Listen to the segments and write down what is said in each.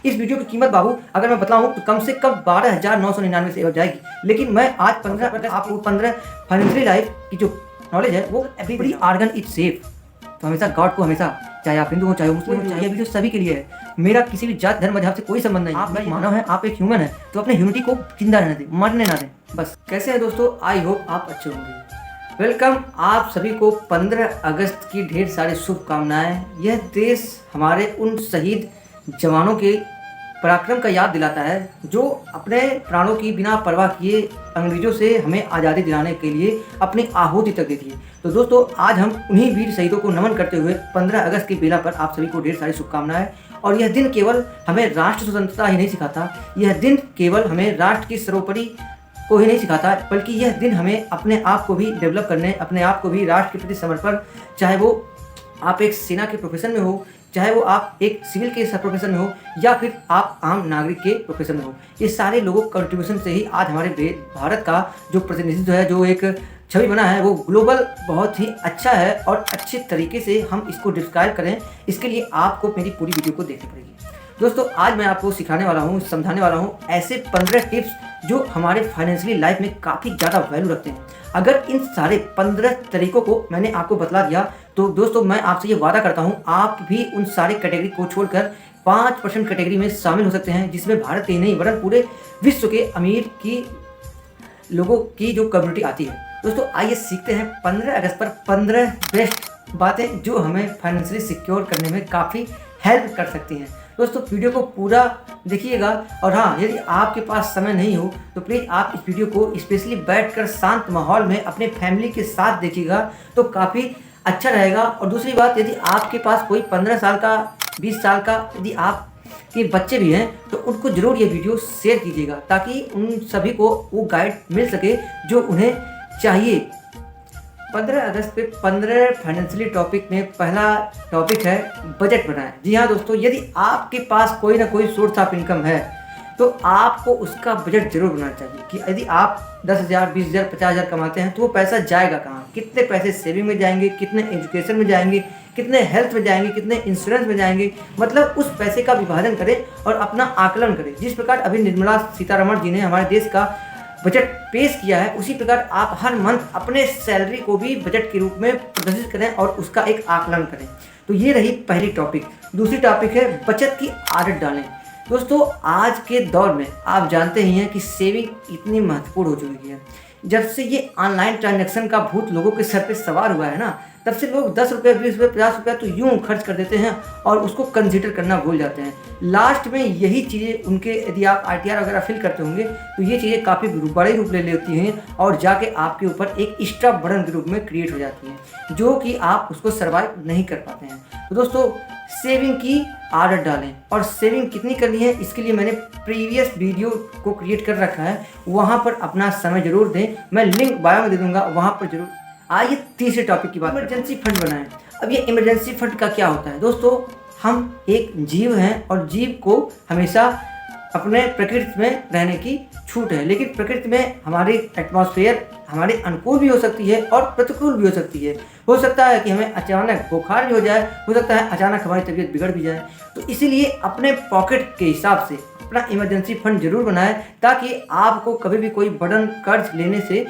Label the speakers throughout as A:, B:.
A: इस वीडियो की कीमत बाबू अगर मैं बताऊं तो कम से कम 12,999 से हो जाएगी, लेकिन मैं आज 15 आपको 15 फाइनेंशियल लाइफ की जो नॉलेज है वो एवरी ऑर्गन इज सेफ। तो हमेशा गॉड को हमेशा, चाहे आप हिंदू हो चाहे मुस्लिम हो, चाहे वीडियो सभी के लिए है। मेरा किसी भी जात धर्म मजहब से कोई संबंध नहीं। आप एक मानव है, आप एक ह्यूमन है, तो अपने ह्यूमनिटी को जिंदा रहने दें, मरने ना दें बस। कैसे हैं दोस्तों? आई होप आप अच्छे होंगे। वेलकम आप सभी को 15 अगस्त की ढेर सारी शुभकामनाएं। यह देश हमारे उन शहीद जवानों के पराक्रम का याद दिलाता है जो अपने प्राणों की बिना परवाह किए अंग्रेजों से हमें आज़ादी दिलाने के लिए अपनी आहुति तक दे दी। तो दोस्तों आज हम उन्हीं वीर शहीदों को नमन करते हुए 15 अगस्त की बेला पर आप सभी को ढेर सारी शुभकामनाएं। और यह दिन केवल हमें राष्ट्र स्वतंत्रता ही नहीं सिखाता, यह दिन केवल हमें राष्ट्र की सर्वोपरि को ही नहीं सिखाता, बल्कि यह दिन हमें अपने आप को भी डेवलप करने, अपने आप को भी राष्ट्र के प्रति समर्पण, चाहे वो आप एक सेना के प्रोफेशन में हो, चाहे वो आप एक सिविल के प्रोफेशन में हो, या फिर आप आम नागरिक के प्रोफेशन में हो, ये सारे लोगों के कंट्रीब्यूशन से ही आज हमारे भारत का जो प्रतिनिधित्व है, जो एक छवि बना है, वो ग्लोबल बहुत ही अच्छा है। और अच्छे तरीके से हम इसको डिस्क्राइब करें, इसके लिए आपको मेरी पूरी वीडियो को देखनी पड़ेगी। दोस्तों आज मैं आपको सिखाने वाला हूँ, समझाने वाला हूँ ऐसे 15 टिप्स जो हमारे फाइनेंशियली लाइफ में काफ़ी ज़्यादा वैल्यू रखते हैं। अगर इन सारे 15 तरीकों को मैंने आपको बतला दिया तो दोस्तों मैं आपसे ये वादा करता हूँ आप भी उन सारे कैटेगरी को छोड़कर 5% कैटेगरी में शामिल हो सकते हैं, जिसमें भारत के नहीं वरन पूरे विश्व के अमीर की लोगों की जो कम्युनिटी आती है। दोस्तों आइए सीखते हैं 15 अगस्त पर 15 बेस्ट बातें जो हमें फाइनेंशियली सिक्योर करने में काफ़ी हेल्प कर सकती हैं। दोस्तों वीडियो को पूरा देखिएगा, और हाँ यदि आपके पास समय नहीं हो तो प्लीज़ आप इस वीडियो को स्पेशली बैठकर शांत माहौल में अपने फैमिली के साथ देखिएगा तो काफ़ी अच्छा रहेगा। और दूसरी बात, यदि आपके पास कोई 15 साल का 20 साल का यदि आप के बच्चे भी हैं तो उनको ज़रूर ये वीडियो शेयर कीजिएगा ताकि उन सभी को वो गाइड मिल सके जो उन्हें चाहिए। 15 अगस्त पे 15 फाइनेंशियली टॉपिक में पहला टॉपिक है बजट बनाएं। जी हाँ दोस्तों, यदि आपके पास कोई ना कोई सोर्स ऑफ इनकम है तो आपको उसका बजट जरूर बनाना चाहिए कि यदि आप 10,000, 20,000, 50,000 कमाते हैं तो वो पैसा जाएगा कहाँ, कितने पैसे सेविंग में जाएंगे, कितने एजुकेशन में जाएंगे, कितने हेल्थ में जाएंगे, कितने इंश्योरेंस में जाएंगे। मतलब उस पैसे का विभाजन करें और अपना आकलन करें। जिस प्रकार अभी निर्मला सीतारमण जी ने हमारे देश का बजट पेश किया है, उसी प्रकार आप हर मंथ अपने सैलरी को भी बजट के रूप में प्रदर्शित करें और उसका एक आकलन करें। तो ये रही पहली टॉपिक। दूसरी टॉपिक है बचत की आदत डालें। दोस्तों आज के दौर में आप जानते ही हैं कि सेविंग इतनी महत्वपूर्ण हो चुकी है। जब से ये ऑनलाइन ट्रांजैक्शन का भूत लोगों के सर पे सवार हुआ है ना, तब से लोग 10 रुपये, 20 रुपये, 50 रुपये तो यूँ खर्च कर देते हैं और उसको कंसिडर करना भूल जाते हैं। लास्ट में यही चीज़ें उनके, यदि आप ITR वगैरह फिल करते होंगे तो ये चीज़ें काफ़ी बड़े रूप ले लेती हैं और जाके आपके ऊपर एक एक्स्ट्रा बर्डन के रूप में क्रिएट हो जाती हैं, जो कि आप उसको सर्वाइव नहीं कर पाते हैं। तो दोस्तों सेविंग की आदत डालें। और सेविंग कितनी करनी है इसके लिए मैंने प्रीवियस वीडियो को क्रिएट कर रखा है, वहाँ पर अपना समय जरूर दें, मैं लिंक बायो में दे दूँगा, वहाँ पर जरूर। आइए तीसरे टॉपिक की बात, इमरजेंसी फंड बनाएं। अब ये इमरजेंसी फंड का क्या होता है? दोस्तों हम एक जीव हैं और जीव को हमेशा अपने प्रकृति में रहने की छूट है, लेकिन प्रकृति में हमारी एटमॉस्फेयर हमारे अनुकूल भी हो सकती है और प्रतिकूल भी हो सकती है। हो सकता है कि हमें अचानक बुखार भी हो जाए, हो सकता है अचानक हमारी तबीयत बिगड़ भी जाए। तो इसीलिए अपने पॉकेट के हिसाब से अपना इमरजेंसी फंड जरूर बनाएं ताकि आपको कभी भी कोई बर्डन कर्ज लेने से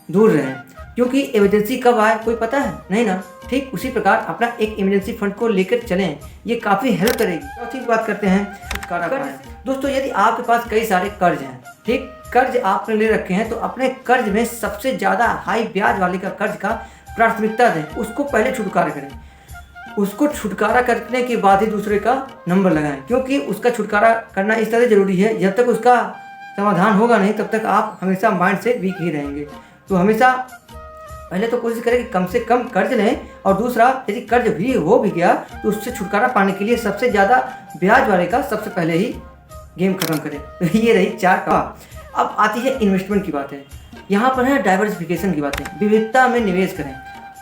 A: दूर रहें, क्योंकि इमरजेंसी कब आए कोई पता है नहीं ना। ठीक उसी प्रकार अपना एक इमरजेंसी फंड को लेकर चलें, ये काफ़ी हेल्प करेगी। चौथी बात करते हैं छुटकारा कर्ज। दोस्तों यदि आपके पास कई सारे कर्ज हैं, ठीक, कर्ज आपने ले रखे हैं, तो अपने कर्ज में सबसे ज़्यादा हाई ब्याज वाले का कर्ज का प्राथमिकता दें, उसको पहले छुटकारा करें। उसको छुटकारा करने के बाद ही दूसरे का नंबर लगाएं, क्योंकि उसका छुटकारा करना इस तरह ज़रूरी है, जब तक उसका समाधान होगा नहीं तब तक आप हमेशा माइंड से वीक ही रहेंगे। तो हमेशा पहले तो कोशिश करें कि कम से कम कर्ज लें, और दूसरा यदि कर्ज भी हो भी गया तो उससे छुटकारा पाने के लिए सबसे ज़्यादा ब्याज वाले का सबसे पहले ही गेम खत्म करें। तो ये रही 4 का। अब आती है इन्वेस्टमेंट की बातें। यहाँ पर है डाइवर्सिफिकेशन की बातें। विविधता में निवेश करें।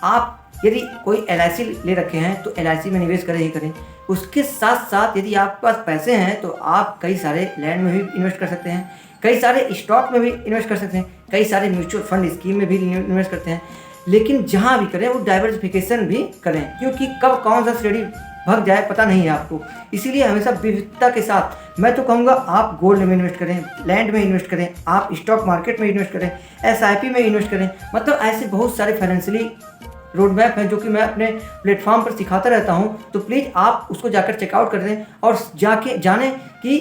A: आप यदि कोई LIC ले रखे हैं तो LIC में निवेश करें ही करें। उसके साथ साथ यदि आपके पास पैसे हैं तो आप कई सारे लैंड में भी इन्वेस्ट कर सकते हैं, कई सारे स्टॉक में भी इन्वेस्ट कर सकते हैं, कई सारे म्यूचुअल फंड स्कीम में भी इन्वेस्ट करते हैं। लेकिन जहाँ भी करें वो डाइवर्सिफिकेशन भी करें, क्योंकि कब कौन सा श्रेणी भग जाए पता नहीं है आपको। इसीलिए हमेशा विविधता के साथ मैं तो कहूँगा आप गोल्ड में इन्वेस्ट करें, लैंड में इन्वेस्ट करें, आप स्टॉक मार्केट में इन्वेस्ट करें, SIP में इन्वेस्ट करें। मतलब ऐसे बहुत सारे फाइनेंशियली रोड मैप हैं जो कि मैं अपने प्लेटफॉर्म पर सिखाता रहता हूँ। तो प्लीज़ आप उसको जाकर चेकआउट कर दें और जाके जानें कि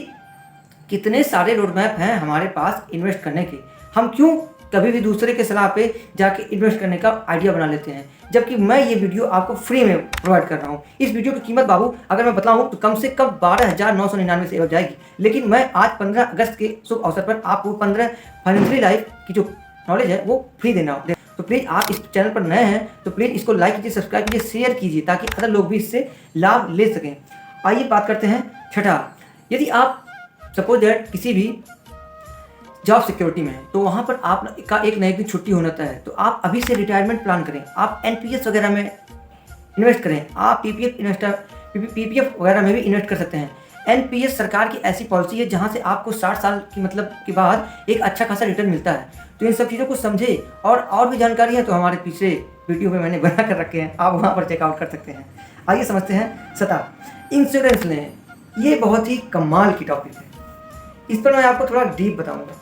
A: कितने सारे रोड मैप हैं हमारे पास इन्वेस्ट करने के। हम क्यों कभी भी दूसरे के सलाह पे जाके इन्वेस्ट करने का आइडिया बना लेते हैं, जबकि मैं ये वीडियो आपको फ्री में प्रोवाइड कर रहा हूँ। इस वीडियो की कीमत बाबू अगर मैं बताऊँ तो कम से कम 12,999 से हो जाएगी। लेकिन मैं आज 15 अगस्त के शुभ अवसर पर आपको 15 फाइनेंशियल लाइफ की जो नॉलेज है वो फ्री देना हो। तो प्लीज़ आप इस चैनल पर नए हैं तो प्लीज़ इसको लाइक कीजिए, सब्सक्राइब कीजिए, शेयर कीजिए ताकि अदर लोग भी इससे लाभ ले सकें। आइए बात करते हैं छठा। यदि आप सपोज दैट किसी भी जॉब सिक्योरिटी में है तो वहाँ पर आप का एक नए की छुट्टी होना तय है, तो आप अभी से रिटायरमेंट प्लान करें, आप NPS वगैरह में इन्वेस्ट करें, आप PPF वगैरह में भी इन्वेस्ट कर सकते हैं। NPS सरकार की ऐसी पॉलिसी है जहाँ से आपको 60 साल की मतलब के बाद एक अच्छा खासा रिटर्न मिलता है। तो इन सब चीज़ों को समझे और भी जानकारी है तो हमारे पिछले वीडियो में मैंने बना कर रखे हैं, आप वहाँ पर चेकआउट कर सकते हैं। आइए समझते हैं 7 इंश्योरेंस लें। ये बहुत ही कमाल की टॉपिक है, इस पर मैं आपको थोड़ा डीप बताऊँगा।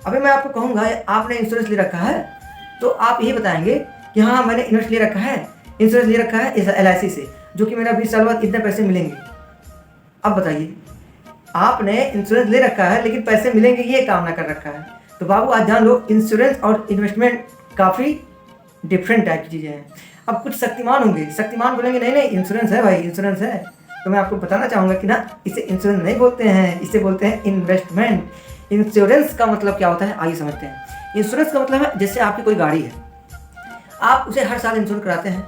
A: अभी मैं आपको कहूँगा आपने इंश्योरेंस ले रखा है तो आप यही बताएंगे कि हाँ मैंने इंश्योरेंस ले रखा है, इंश्योरेंस ले रखा है LIC से, जो कि मेरा 20 साल बाद इतने पैसे मिलेंगे। अब बताइए, आपने इंश्योरेंस ले रखा है लेकिन पैसे मिलेंगे ये कामना कर रखा है। तो बाबू आज जान लो इंश्योरेंस और इन्वेस्टमेंट काफ़ी डिफरेंट टाइप की चीज़ें हैं। अब कुछ शक्तिमान होंगे, शक्तिमान बोलेंगे नहीं नहीं इंश्योरेंस है भाई, इंश्योरेंस है। तो मैं आपको बताना चाहूँगा कि ना इसे इंश्योरेंस नहीं बोलते हैं, इसे बोलते हैं इन्वेस्टमेंट। इंश्योरेंस का मतलब क्या होता है आइए समझते हैं। इंश्योरेंस का मतलब है जैसे आपकी कोई गाड़ी है, आप उसे हर साल इंश्योर कराते हैं,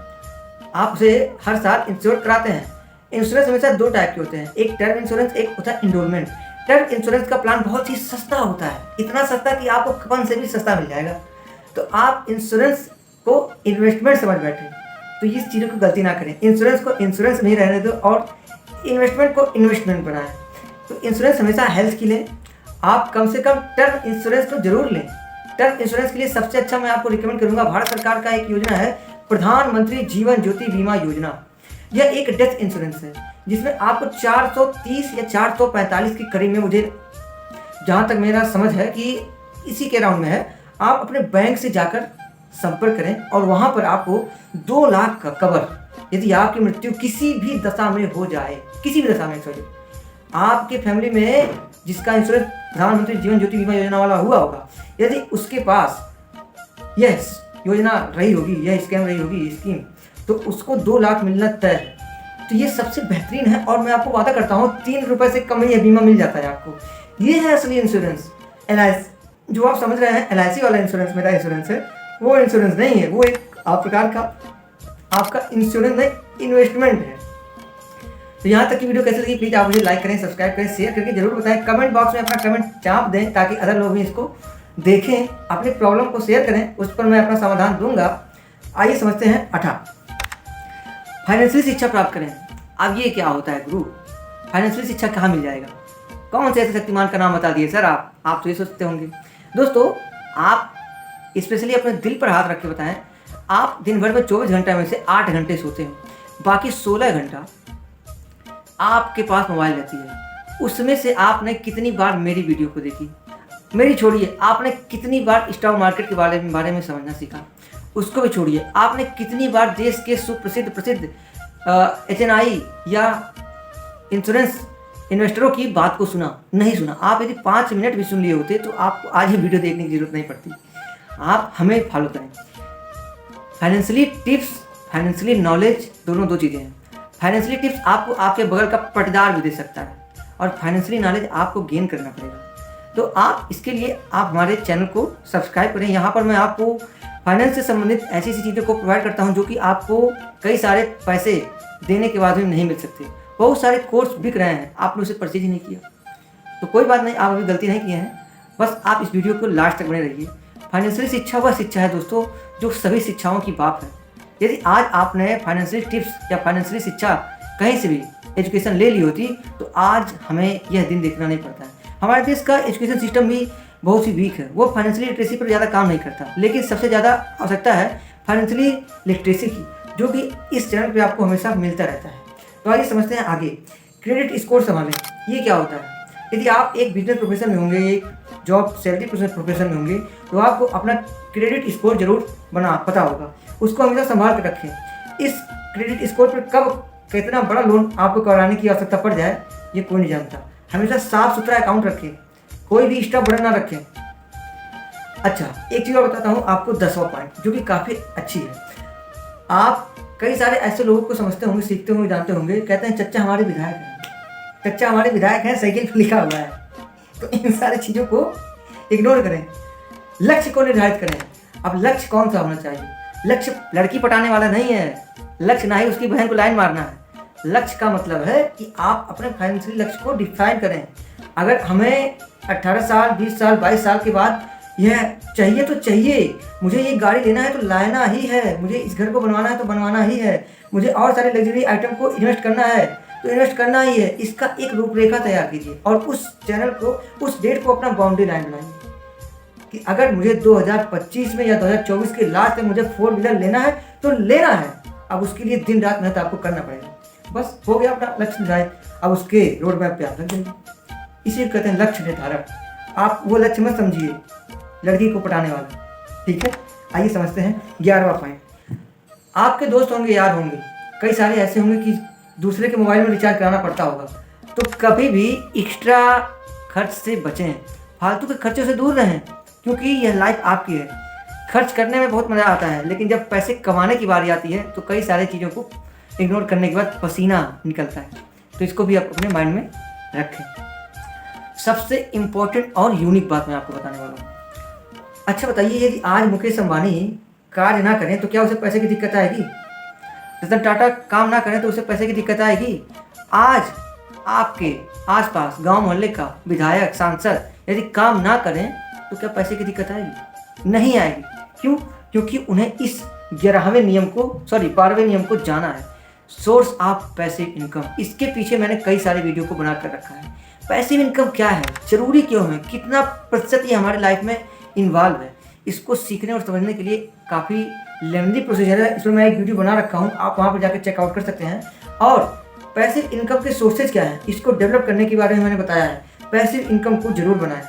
A: आप उसे हर साल इंश्योर कराते हैं। इंश्योरेंस हमेशा 2 टाइप के होते हैं, एक टर्म इंश्योरेंस, एक होता है इंडोलमेंट। टर्म इंश्योरेंस का प्लान बहुत ही सस्ता होता है, इतना सस्ता कि आपको कपन से भी सस्ता मिल जाएगा। तो आप इंश्योरेंस को इन्वेस्टमेंट समझ बैठे, तो इस चीज़ों को गलती ना करें। इंश्योरेंस को इंश्योरेंस नहीं रहने दो और इन्वेस्टमेंट को इन्वेस्टमेंट बनाएं। तो इंश्योरेंस हमेशा हेल्थ की लें, आप कम से कम टर्म इंश्योरेंस तो जरूर लें। टर्म इंश्योरेंस के लिए सबसे अच्छा मैं आपको रिकमेंड करूंगा, भारत सरकार का एक योजना है प्रधानमंत्री जीवन ज्योति बीमा योजना। यह एक डेथ इंश्योरेंस है जिसमें आपको 430 या 445 के करीब में, मुझे जहाँ तक मेरा समझ है कि इसी के राउंड में है, आप अपने बैंक से जाकर संपर्क करें और वहाँ पर आपको 2 लाख का कवर, यदि आपकी मृत्यु किसी भी दशा में हो जाए, किसी भी दशा में, सॉरी, आपके फैमिली में जिसका इंश्योरेंस प्रधानमंत्री जीवन ज्योति बीमा योजना वाला हुआ होगा, यदि उसके पास यह योजना रही होगी, यह स्कीम रही होगी स्कीम, तो उसको 2 लाख मिलना तय है। तो ये सबसे बेहतरीन है और मैं आपको वादा करता हूँ 3 रुपये से कम में यह बीमा मिल जाता है आपको। ये है असली इंश्योरेंस। LIC जो आप समझ रहे हैं LIC वाला इंश्योरेंस मेरा इंश्योरेंस है, वो इंश्योरेंस नहीं है, वो एक आप प्रकार का आपका इंश्योरेंस नहीं, इन्वेस्टमेंट है। तो यहाँ तक की वीडियो कैसे लगी प्लीज़ आप मुझे लाइक करें, सब्सक्राइब करें, शेयर करके जरूर बताएं। कमेंट बॉक्स में अपना कमेंट चाप दें ताकि अदर लोग भी इसको देखें, अपनी प्रॉब्लम को शेयर करें, उस पर मैं अपना समाधान दूंगा। आइए समझते हैं 8 फाइनेंशियल शिक्षा प्राप्त करें। अब ये क्या होता है गुरु, फाइनेंशियल शिक्षा कहाँ मिल जाएगा, कौन से ऐसे शक्तिमान का नाम बता दिए सर आप तो ये सोचते होंगे। दोस्तों आप स्पेशली अपने दिल पर हाथ रख के बताएं, आप दिन भर में 24 घंटे में से 8 घंटे सोते हैं, बाकी 16 घंटा आपके पास मोबाइल रहती है। उसमें से आपने कितनी बार मेरी वीडियो को देखी, मेरी छोड़िए, आपने कितनी बार स्टॉक मार्केट के बारे में समझना सीखा, उसको भी छोड़िए, आपने कितनी बार देश के सुप्रसिद्ध HNI या इंश्योरेंस इन्वेस्टरों की बात को सुना, नहीं सुना। आप यदि 5 मिनट भी सुन लिए होते तो आपको आज ही वीडियो देखने की जरूरत नहीं पड़ती। आप हमें फॉलो करें। फाइनेंशियली टिप्स, फाइनेंशियली नॉलेज दोनों 2 चीज़ें हैं। फाइनेंशियली टिप्स आपको आपके बगल का पटदार भी दे सकता है और फाइनेंशियली नॉलेज आपको गेन करना पड़ेगा। तो आप इसके लिए आप हमारे चैनल को सब्सक्राइब करें। यहाँ पर मैं आपको फाइनेंस से संबंधित ऐसी ऐसी चीज़ों को प्रोवाइड करता हूँ जो कि आपको कई सारे पैसे देने के बाद भी नहीं मिल सकते। बहुत सारे कोर्स बिक रहे हैं, आपने उसे परचेज ही नहीं किया, तो कोई बात नहीं, आप अभी गलती नहीं किए हैं, बस आप इस वीडियो को लास्ट तक बने रहिए। फाइनेंशियल शिक्षा वह शिक्षा है दोस्तों जो सभी शिक्षाओं की बाप है। यदि आज आपने फाइनेंशियल टिप्स या फाइनेंशियल शिक्षा कहीं से भी एजुकेशन ले ली होती तो आज हमें यह दिन देखना नहीं पड़ता है। हमारे देश का एजुकेशन सिस्टम भी बहुत ही वीक है, वो फाइनेंशियल लिटरेसी पर ज़्यादा काम नहीं करता, लेकिन सबसे ज़्यादा आवश्यकता है फाइनेंशियली लिटरेसी की, जो कि इस चैनल पे आपको हमेशा मिलता रहता है। तो आइए समझते हैं आगे। क्रेडिट स्कोर संभालें, ये क्या होता है? यदि आप एक बिजनेस प्रोफेशन में होंगे, एक जॉब सैलरी प्रोफेशन में होंगे, तो आपको अपना क्रेडिट स्कोर जरूर पता होगा, उसको हमेशा संभाल कर रखें। इस क्रेडिट स्कोर पर कब कितना बड़ा लोन आपको कराने की आवश्यकता पड़ जाए, ये कोई नहीं जानता। हमेशा साफ सुथरा अकाउंट रखें, कोई भी एक्स्ट्रा बर्डन ना रखें। अच्छा, एक चीज़ और बताता हूँ आपको, 10वां पॉइंट, जो कि काफ़ी अच्छी है। आप कई सारे ऐसे लोगों को समझते होंगे, सीखते होंगे, जानते होंगे, कहते हैं चच्चा हमारे विधायक हैं, चच्चा हमारे विधायक हैं, साइकिल पर लिखा हुआ है। तो इन सारी चीज़ों को इग्नोर करें, लक्ष्य को निर्धारित करें। अब लक्ष्य कौन सा होना चाहिए? लक्ष्य लड़की पटाने वाला नहीं है, लक्ष्य ना ही उसकी बहन को लाइन मारना है। लक्ष्य का मतलब है कि आप अपने फाइनेंशियल लक्ष्य को डिफाइन करें। अगर हमें 18 साल, 20 साल, 22 साल के बाद यह चाहिए तो चाहिए, मुझे ये गाड़ी लेना है तो लाना ही है, मुझे इस घर को बनवाना है तो बनवाना ही है, मुझे और सारे लग्जरी आइटम को इन्वेस्ट करना है तो इन्वेस्ट करना ही है, इसका एक रूपरेखा तैयार कीजिए और उस चैनल को, उस डेट को अपना बाउंड्री लाइन बनाइए कि अगर मुझे 2025 में या 2024 के लास्ट में मुझे 4 व्हीलर लेना है तो लेना है। अब उसके लिए दिन रात मेहनत आपको करना पड़ेगा। बस हो गया अपना लक्ष्य निर्धारित, अब उसके रोड मैप पे आप लग जाइए। इसे कहते हैं लक्ष्य निर्धारक। आप वो लक्ष्य मत समझिए लड़की को पटाने वाला, ठीक है। आइए समझते हैं 11वां पॉइंट। आपके दोस्त होंगे, यार होंगे, कई सारे ऐसे होंगे कि दूसरे के मोबाइल में रिचार्ज कराना पड़ता होगा, तो कभी भी एक्स्ट्रा खर्च से बचें, फालतू के खर्चों से दूर रहें, क्योंकि यह लाइफ आपकी है। खर्च करने में बहुत मज़ा आता है, लेकिन जब पैसे कमाने की बारी आती है तो कई सारी चीज़ों को इग्नोर करने के बाद पसीना निकलता है। तो इसको भी आप अपने माइंड में रखें। सबसे इम्पोर्टेंट और यूनिक बात मैं आपको बताने वाला हूँ। अच्छा बताइए, यदि आज मुकेश अंबानी कार्य ना करें तो क्या उसे पैसे की दिक्कत आएगी? रतन टाटा काम ना करें तो उसे पैसे की दिक्कत आएगी? आज आपके आसपास गांव मोहल्ले का विधायक, सांसद यदि काम ना करें तो क्या पैसे की दिक्कत आएगी? नहीं आएगी। क्यों? क्योंकि उन्हें इस 12वें नियम को जाना है, सोर्स ऑफ पैसिव इनकम। इसके पीछे मैंने कई सारे वीडियो को बनाकर रखा है। पैसिव इनकम क्या है, जरूरी क्यों है, कितना प्रतिशत ये हमारे लाइफ में इन्वॉल्व है, इसको सीखने और समझने के लिए काफ़ी लेंथी प्रोसीजर है। इसमें मैं एक वीडियो बना रखा हूँ, आप वहाँ पर जाकर चेकआउट कर सकते हैं। और पैसिव इनकम के सोर्सेज क्या हैं, इसको डेवलप करने के बारे में मैंने बताया है। पैसिव इनकम को जरूर बनाएं।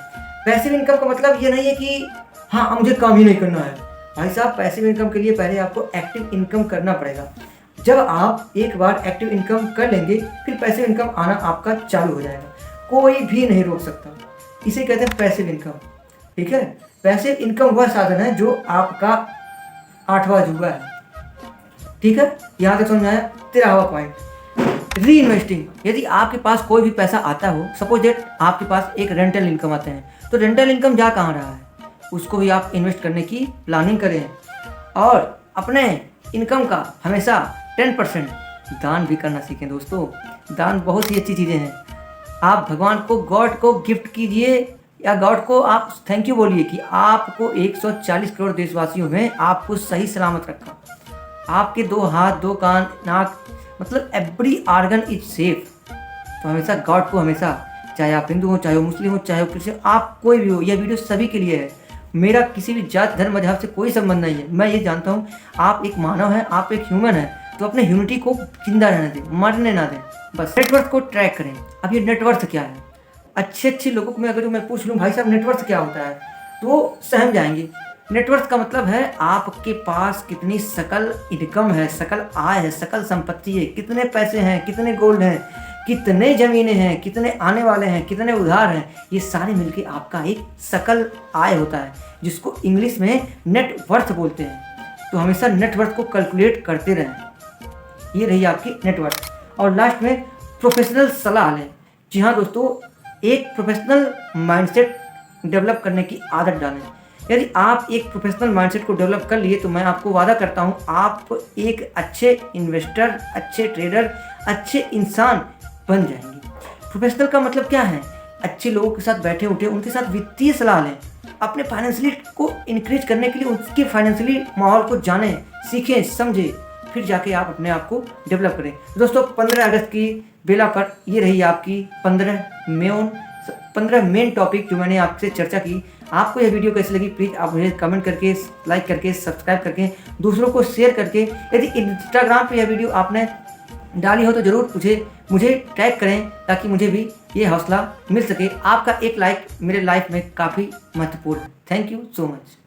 A: पैसिव इनकम का मतलब ये नहीं है कि हाँ मुझे काम ही नहीं करना है। भाई साहब, पैसिव इनकम के लिए पहले आपको एक्टिव इनकम करना पड़ेगा। जब आप एक बार एक्टिव इनकम कर लेंगे, फिर पैसिव इनकम आना आपका चालू हो जाएगा, कोई भी नहीं रोक सकता। इसे कहते हैं पैसिव इनकम, ठीक है। पैसिव इनकम वह साधन है जो आपका 8वां अजूबा है, ठीक है। यहाँ तक समझ में आया। 13वां पॉइंट, री इन्वेस्टिंग। यदि आपके पास कोई भी पैसा आता हो, सपोज दैट आपके पास एक रेंटल इनकम आते हैं, तो रेंटल इनकम जा कहाँ रहा है, उसको भी आप इन्वेस्ट करने की प्लानिंग करें। और अपने इनकम का हमेशा 10% दान भी करना सीखें दोस्तों। दान बहुत ही अच्छी चीज़ें हैं। आप भगवान को, गॉड को गिफ्ट कीजिए, या गॉड को आप थैंक यू बोलिए कि आपको 140 करोड़ देशवासियों में आपको सही सलामत रखा। आपके 2 हाथ, 2 कान, नाक, मतलब एवरी ऑर्गन इज सेफ। तो हमेशा गॉड को, हमेशा, चाहे आप हिंदू हो, चाहे हो मुस्लिम हो, चाहे हो क्रिश्चियन, आप कोई भी हो, यह वीडियो सभी के लिए है। मेरा किसी भी जात, धर्म, मजहब से कोई संबंध नहीं है। मैं ये जानता हूँ आप एक मानव हैं, आप एक ह्यूमन हैं, तो अपने ह्यूमनिटी को जिंदा रहने दें, मरने ना दें। बस नेटवर्थ को ट्रैक करें। अब ये नेटवर्थ क्या है? अच्छे लोगों को मैं अगर मैं पूछ लूँ भाई साहब नेटवर्थ क्या होता है, तो वो सहम जाएंगे। नेटवर्थ का मतलब है आपके पास कितनी सकल इनकम है, सकल आय है, सकल संपत्ति है, कितने पैसे हैं, कितने गोल्ड हैं, कितने ज़मीनें हैं, कितने आने वाले हैं, कितने उधार हैं, ये सारे मिलके आपका एक सकल आय होता है, जिसको इंग्लिश में नेटवर्थ बोलते हैं। तो हमेशा नेटवर्थ को कैलकुलेट करते रहें। ये रही आपकी नेटवर्थ। और लास्ट में प्रोफेशनल सलाह लें। जी हाँ दोस्तों, एक प्रोफेशनल माइंडसेट डेवलप करने की आदत डालें। यदि आप एक प्रोफेशनल माइंडसेट को डेवलप कर लिए तो मैं आपको वादा करता हूँ आप एक अच्छे इन्वेस्टर, अच्छे ट्रेडर, अच्छे इंसान बन जाएंगे। प्रोफेशनल का मतलब क्या है? अच्छे लोगों के साथ बैठे उठे, उनके साथ वित्तीय सलाह लें, अपने फाइनेंशियली को इंक्रीज करने के लिए उनके फाइनेंशियली माहौल को जानें, सीखें, समझें, फिर जाके आप अपने आप को डेवलप करें। दोस्तों 15 अगस्त की बेला पर ये रही आपकी 15 मेन टॉपिक जो मैंने आपसे चर्चा की। आपको यह वीडियो कैसी लगी प्लीज़ आप मुझे कमेंट करके, लाइक करके, सब्सक्राइब करके, दूसरों को शेयर करके। यदि इंस्टाग्राम पे यह वीडियो आपने डाली हो तो ज़रूर मुझे टैग करें ताकि मुझे भी ये हौसला मिल सके। आपका एक लाइक मेरे लाइफ में काफ़ी महत्वपूर्ण है। Thank you so much.